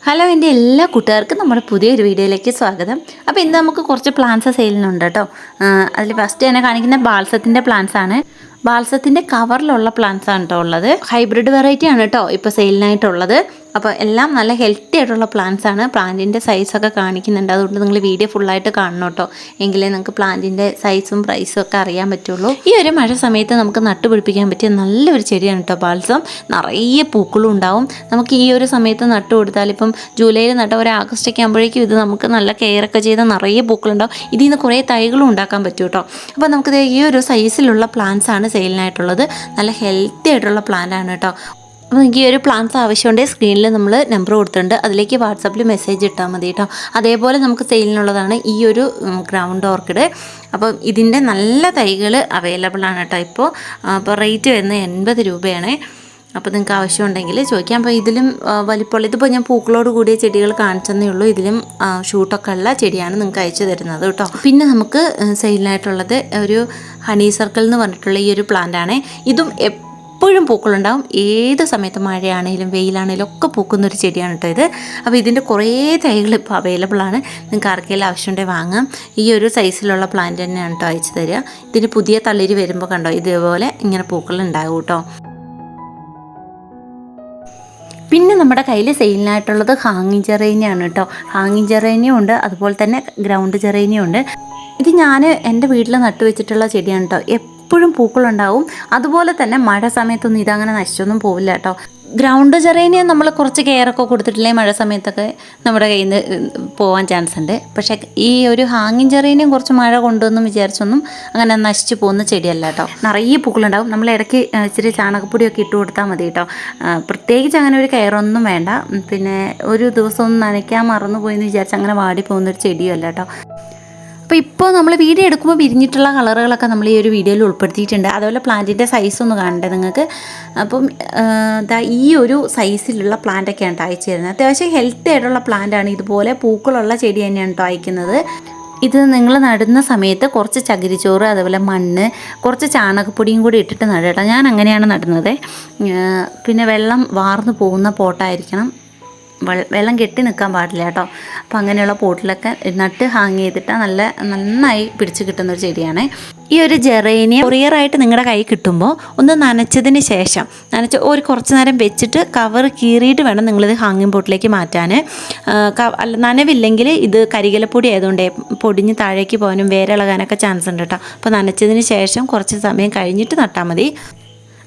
Hello എൻ്റെ എല്ലാ കൂട്ടുകാർക്കും നമ്മുടെ പുതിയൊരു വീഡിയോയിലേക്ക് സ്വാഗതം. അപ്പോൾ ഇന്ന് നമുക്ക് കുറച്ച് പ്ലാന്റ്സ് സെയിലിനുണ്ട് കേട്ടോ. അതിൽ ഫസ്റ്റ് തന്നെ കാണിക്കുന്ന ബാൽസത്തിൻ്റെ പ്ലാന്റ്സ് ആണ്. ബാൽസത്തിൻ്റെ കവറിലുള്ള പ്ലാന്റ്സ് ആണ് കേട്ടോ ഉള്ളത്. ഹൈബ്രിഡ് വെറൈറ്റി ആണ് കേട്ടോ ഇപ്പോൾ സെയിലിനായിട്ടുള്ളത്. അപ്പോൾ എല്ലാം നല്ല ഹെൽത്തി ആയിട്ടുള്ള പ്ലാന്റ്സ് ആണ്. പ്ലാന്റിൻ്റെ സൈസൊക്കെ കാണിക്കുന്നുണ്ട്, അതുകൊണ്ട് നിങ്ങൾ വീഡിയോ ഫുള്ളായിട്ട് കാണണം കേട്ടോ. എങ്കിലേ നിങ്ങൾക്ക് പ്ലാന്റിൻ്റെ സൈസും പ്രൈസും ഒക്കെ അറിയാൻ പറ്റുള്ളൂ. ഈ ഒരു മഴ സമയത്ത് നമുക്ക് നട്ടുപിടിപ്പിക്കാൻ പറ്റിയ നല്ലൊരു ചെടിയാണ് കേട്ടോ ബാൽസം. നിറയെ പൂക്കളും ഉണ്ടാവും. നമുക്ക് ഈ ഒരു സമയത്ത് നട്ടു കൊടുത്താൽ ഇപ്പം ജൂലൈയിൽ നട്ട ഒരു ആഗസ്റ്റൊക്കെ ആകുമ്പോഴേക്കും ഇത് നമുക്ക് നല്ല കെയറൊക്കെ ചെയ്ത് നിറയെ പൂക്കളുണ്ടാവും. ഇതിൽ നിന്ന് കുറേ തൈകളും ഉണ്ടാക്കാൻ പറ്റും കേട്ടോ. അപ്പോൾ നമുക്കിത് ഈ ഒരു സൈസിലുള്ള പ്ലാന്റ്സ് ആണ് സെയിലിനായിട്ടുള്ളത്. നല്ല ഹെൽത്തി ആയിട്ടുള്ള പ്ലാന്റ് ആണ് കേട്ടോ. അപ്പോൾ എനിക്ക് ഈ ഒരു പ്ലാന്റ്സ് ആവശ്യമുണ്ടെങ്കിൽ സ്ക്രീനിൽ നമ്മൾ നമ്പർ കൊടുത്തിട്ടുണ്ട്, അതിലേക്ക് വാട്സാപ്പിൽ മെസ്സേജ് ഇട്ടാൽ മതി കേട്ടോ. അതേപോലെ നമുക്ക് സെയിലിനുള്ളതാണ് ഈ ഒരു ഗ്രൗണ്ട് ഓർക്കിഡ്. അപ്പം ഇതിൻ്റെ നല്ല തൈകൾ അവൈലബിൾ ആണ് കേട്ടോ ഇപ്പോൾ. അപ്പോൾ റേറ്റ് വരുന്നത് 80 രൂപയാണ്. അപ്പോൾ നിങ്ങൾക്ക് ആവശ്യമുണ്ടെങ്കിൽ ചോദിക്കാം. അപ്പോൾ ഇതിലും വലിപ്പമുള്ള, ഇതിപ്പോൾ ഞാൻ പൂക്കളോട് കൂടിയ ചെടികൾ കാണിച്ചെന്നേ ഉള്ളൂ. ഇതിലും ഷൂട്ടൊക്കെ ഉള്ള ചെടിയാണ് നിങ്ങൾക്ക് അയച്ചു തരുന്നത് കേട്ടോ. പിന്നെ നമുക്ക് സെയിലിനായിട്ടുള്ളത് ഒരു ഹണി സർക്കിൾ എന്ന് പറഞ്ഞിട്ടുള്ള ഈ ഒരു പ്ലാന്റ് ആണ്. ഇതും എപ്പോഴും പൂക്കളുണ്ടാവും. ഏത് സമയത്ത് മഴയാണെങ്കിലും വെയിലാണെങ്കിലും ഒക്കെ പൂക്കുന്നൊരു ചെടിയാണ് കേട്ടോ ഇത്. അപ്പോൾ ഇതിൻ്റെ കുറേ തൈകൾ ഇപ്പോൾ അവൈലബിൾ ആണ്. നിങ്ങൾക്ക് ആർക്കെങ്കിലും ആവശ്യമുണ്ടെങ്കിൽ വാങ്ങാം. ഈ ഒരു സൈസിലുള്ള പ്ലാന്റ് തന്നെയാണ് കേട്ടോ അയച്ചു തരിക. ഇതിന് പുതിയ തളിര് വരുമ്പോൾ കണ്ടോ ഇതേപോലെ ഇങ്ങനെ പൂക്കളുണ്ടാകും കേട്ടോ. പിന്നെ നമ്മുടെ കയ്യിൽ സെയിലിനായിട്ടുള്ളത് ഹാങ്ങിങ് ജെറേനിയാണ് കേട്ടോ. ഹാങ്ങിങ് ജെറേനിയും ഉണ്ട്, അതുപോലെ തന്നെ ഗ്രൗണ്ട് ജെറേനിയും ഉണ്ട്. ഇത് ഞാൻ എൻ്റെ വീട്ടിൽ നട്ടുവെച്ചിട്ടുള്ള ചെടിയാണ് കേട്ടോ. എപ്പോഴും പൂക്കളുണ്ടാവും. അതുപോലെ തന്നെ മഴ സമയത്തൊന്നും ഇതങ്ങനെ നശിച്ചൊന്നും പോവില്ല കേട്ടോ. ഗ്രൗണ്ട് ജെറേനിയ നമ്മൾ കുറച്ച് കെയറൊക്കെ കൊടുത്തിട്ടില്ലേ മഴ സമയത്തൊക്കെ നമ്മുടെ കയ്യിൽ നിന്ന് പോകാൻ ചാൻസ് ഉണ്ട്. പക്ഷേ ഈ ഒരു ഹാങ്ങിങ് ജെറേനിയും കുറച്ച് മഴ കൊണ്ടുവന്നും വിചാരിച്ചൊന്നും അങ്ങനെ നശിച്ചു പോകുന്ന ചെടിയല്ല കേട്ടോ. നിറയെ പൂക്കളുണ്ടാവും. നമ്മൾ ഇടയ്ക്ക് ഇച്ചിരി ചാണകപ്പൊടിയൊക്കെ ഇട്ട് കൊടുത്താൽ മതി കേട്ടോ. പ്രത്യേകിച്ച് അങ്ങനെ ഒരു കെയറൊന്നും വേണ്ട. പിന്നെ ഒരു ദിവസം ഒന്ന് നനയ്ക്കാൻ മറന്നു പോയെന്ന് വിചാരിച്ച് അങ്ങനെ വാടി പോകുന്നൊരു ചെടിയല്ല കേട്ടോ. അപ്പോൾ ഇപ്പോൾ നമ്മൾ വീഡിയോ എടുക്കുമ്പോൾ വിരിഞ്ഞിട്ടുള്ള കളറുകളൊക്കെ നമ്മൾ ഈ ഒരു വീഡിയോയിൽ ഉൾപ്പെടുത്തിയിട്ടുണ്ട്. അതുപോലെ പ്ലാന്റിൻ്റെ സൈസ് ഒന്ന് കാണണ്ടേ നിങ്ങൾക്ക്. അപ്പം ഈ ഒരു സൈസിലുള്ള പ്ലാന്റൊക്കെയാണ് അയച്ചു തരുന്നത്. അത്യാവശ്യം ഹെൽത്തി ആയിട്ടുള്ള പ്ലാന്റാണ്. ഇതുപോലെ പൂക്കളുള്ള ചെടി തന്നെയാണ് കേട്ടോ അയക്കുന്നത്. ഇത് നിങ്ങൾ നടുന്ന സമയത്ത് കുറച്ച് ചകിരിച്ചോറ്, അതുപോലെ മണ്ണ്, കുറച്ച് ചാണകപ്പൊടിയും കൂടി ഇട്ടിട്ട് നടുക. ഞാൻ അങ്ങനെയാണ് നടുന്നത്. പിന്നെ വെള്ളം വാർന്നു പോകുന്ന പോട്ടായിരിക്കണം. വെള്ളം കെട്ടി നിൽക്കാൻ പാടില്ല കേട്ടോ. അപ്പോൾ അങ്ങനെയുള്ള പോട്ടിലൊക്കെ നട്ട് ഹാങ് ചെയ്തിട്ടാൽ നന്നായി പിടിച്ച് കിട്ടുന്നൊരു ചെടിയാണ് ഈ ഒരു ജെറേനിയ. കൊറിയറായിട്ട് നിങ്ങളുടെ കൈ കിട്ടുമ്പോൾ ഒന്ന് നനച്ചതിന് ശേഷം ഒരു കുറച്ച് നേരം വെച്ചിട്ട് കവർ കീറിയിട്ട് വേണം നിങ്ങളിത് ഹാങ്ങിങ് പോട്ടിലേക്ക് മാറ്റാൻ. നനവില്ലെങ്കിൽ ഇത് കരികലപ്പൊടി ആയതുകൊണ്ട് പൊടിഞ്ഞ് താഴേക്ക് പോകാനും വേരിളകാനൊക്കെ ചാൻസ് ഉണ്ട് കേട്ടോ. അപ്പോൾ നനച്ചതിന് ശേഷം കുറച്ച് സമയം കഴിഞ്ഞിട്ട് നട്ടാൽ മതി.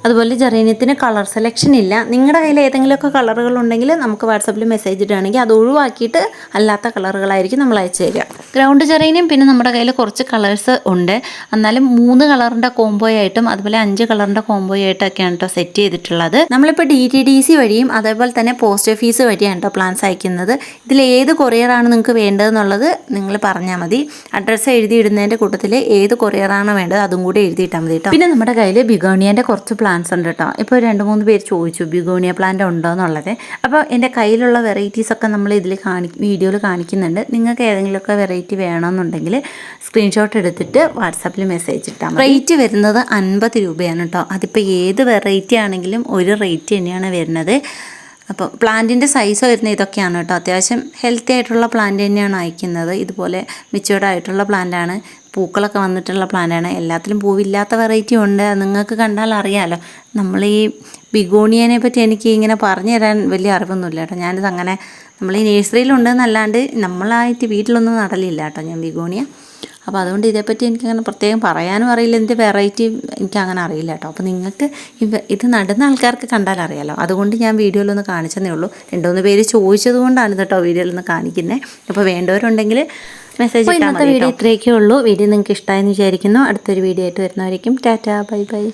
അതുപോലെ ജെറേനിയത്തിന് കളർ സെലക്ഷൻ ഇല്ല. നിങ്ങളുടെ കയ്യിൽ ഏതെങ്കിലുമൊക്കെ കളറുകളുണ്ടെങ്കിൽ നമുക്ക് വാട്സാപ്പിൽ മെസ്സേജ് ഇടുകയാണെങ്കിൽ അത് ഒഴിവാക്കിയിട്ട് അല്ലാത്ത കളറുകളായിരിക്കും നമ്മൾ അയച്ചു തരിക. ഗ്രൗണ്ട് ജെറേനിയം പിന്നെ നമ്മുടെ കയ്യിൽ കുറച്ച് കളേഴ്സ് ഉണ്ട്. എന്നാലും 3 കളറിൻ്റെ കോംബോയായിട്ടും അതുപോലെ 5 കളറിൻ്റെ കോംബോയായിട്ടൊക്കെയാണ് കേട്ടോ സെറ്റ് ചെയ്തിട്ടുള്ളത്. നമ്മളിപ്പോൾ DTDC വഴിയും അതേപോലെ തന്നെ പോസ്റ്റ് ഓഫീസ് വഴിയാണ് കേട്ടോ പ്ലാൻസ് അയക്കുന്നത്. ഇതിൽ ഏത് കൊറിയറാണ് നിങ്ങൾക്ക് വേണ്ടതെന്നുള്ളത് നിങ്ങൾ പറഞ്ഞാൽ മതി. അഡ്രസ്സ് എഴുതിയിടുന്നതിൻ്റെ കൂട്ടത്തിൽ ഏത് കൊറിയറാണ് വേണ്ടത് അതും കൂടി എഴുതിയിട്ടാൽ മതി കേട്ടോ. പിന്നെ നമ്മുടെ കയ്യിൽ ബിഗോണിയൻ്റെ കുറച്ച് പ്ലാന്റ്സ് ഉണ്ട് കേട്ടോ. ഇപ്പോൾ 2-3 പേര് ചോദിച്ചു ബിഗോണിയ പ്ലാന്റ് ഉണ്ടോ എന്നുള്ളത്. അപ്പോൾ എൻ്റെ കയ്യിലുള്ള വെറൈറ്റീസൊക്കെ നമ്മൾ ഇതിൽ വീഡിയോയിൽ കാണിക്കുന്നുണ്ട്. നിങ്ങൾക്ക് ഏതെങ്കിലുമൊക്കെ വെറൈറ്റി വേണമെന്നുണ്ടെങ്കിൽ സ്ക്രീൻഷോട്ട് എടുത്തിട്ട് വാട്സാപ്പിൽ മെസ്സേജ് ഇട്ടാൽ മതി. റേറ്റ് വരുന്നത് 50 രൂപയാണ് കേട്ടോ. അതിപ്പോൾ ഏത് വെറൈറ്റി ആണെങ്കിലും ഒരു റേറ്റ് തന്നെയാണ് വരുന്നത്. അപ്പോൾ പ്ലാന്റിൻ്റെ സൈസ് വരുന്ന ഇതൊക്കെയാണ് കേട്ടോ. അത്യാവശ്യം ഹെൽത്തി ആയിട്ടുള്ള പ്ലാന്റ് തന്നെയാണ് അയക്കുന്നത്. ഇതുപോലെ മെച്യൂർഡ് ആയിട്ടുള്ള പ്ലാന്റാണ്, പൂക്കളൊക്കെ വന്നിട്ടുള്ള പ്ലാന്റാണ്. എല്ലാത്തിലും പൂവില്ലാത്ത വെറൈറ്റി ഉണ്ട്, നിങ്ങൾക്ക് കണ്ടാൽ അറിയാമല്ലോ. നമ്മൾ ഈ ബിഗോണിയനെ പറ്റി എനിക്ക് ഇങ്ങനെ പറഞ്ഞു തരാൻ വലിയ അറിവൊന്നുമില്ല കേട്ടോ. ഞാനിത് അങ്ങനെ നമ്മൾ ഈ നഴ്സറിയിലുണ്ടെന്നല്ലാണ്ട് നമ്മളായിട്ട് വീട്ടിലൊന്നും നടലില്ല കേട്ടോ ഞാൻ ബിഗോണിയ. അപ്പോൾ അതുകൊണ്ട് ഇതേപ്പറ്റി എനിക്കങ്ങനെ പ്രത്യേകം പറയാനും അറിയില്ല. ഇതിൻ്റെ വെറൈറ്റി എനിക്കങ്ങനെ അറിയില്ല കേട്ടോ. അപ്പോൾ നിങ്ങൾക്ക് ഇത് നടുന്ന ആൾക്കാർക്ക് കണ്ടാൽ അറിയാമല്ലോ. അതുകൊണ്ട് ഞാൻ വീഡിയോയിലൊന്ന് കാണിച്ചതേ ഉള്ളൂ. 2-3 പേര് ചോദിച്ചത് കൊണ്ടാണ് കേട്ടോ വീഡിയോയിലൊന്ന് കാണിക്കുന്നത്. അപ്പോൾ വേണ്ടവരുണ്ടെങ്കിൽ മെസ്സേജ് ഇട്ടാൽ മതി. ഇന്നത്തെ വീഡിയോ ഇത്രയൊക്കെ ഉള്ളൂ. വീഡിയോ നിങ്ങൾക്ക് ഇഷ്ടമായെന്ന് വിചാരിക്കുന്നു. അടുത്തൊരു വീഡിയോ ആയിട്ട് വരുന്നവരേക്കും ടാറ്റാ, ബൈ ബൈ.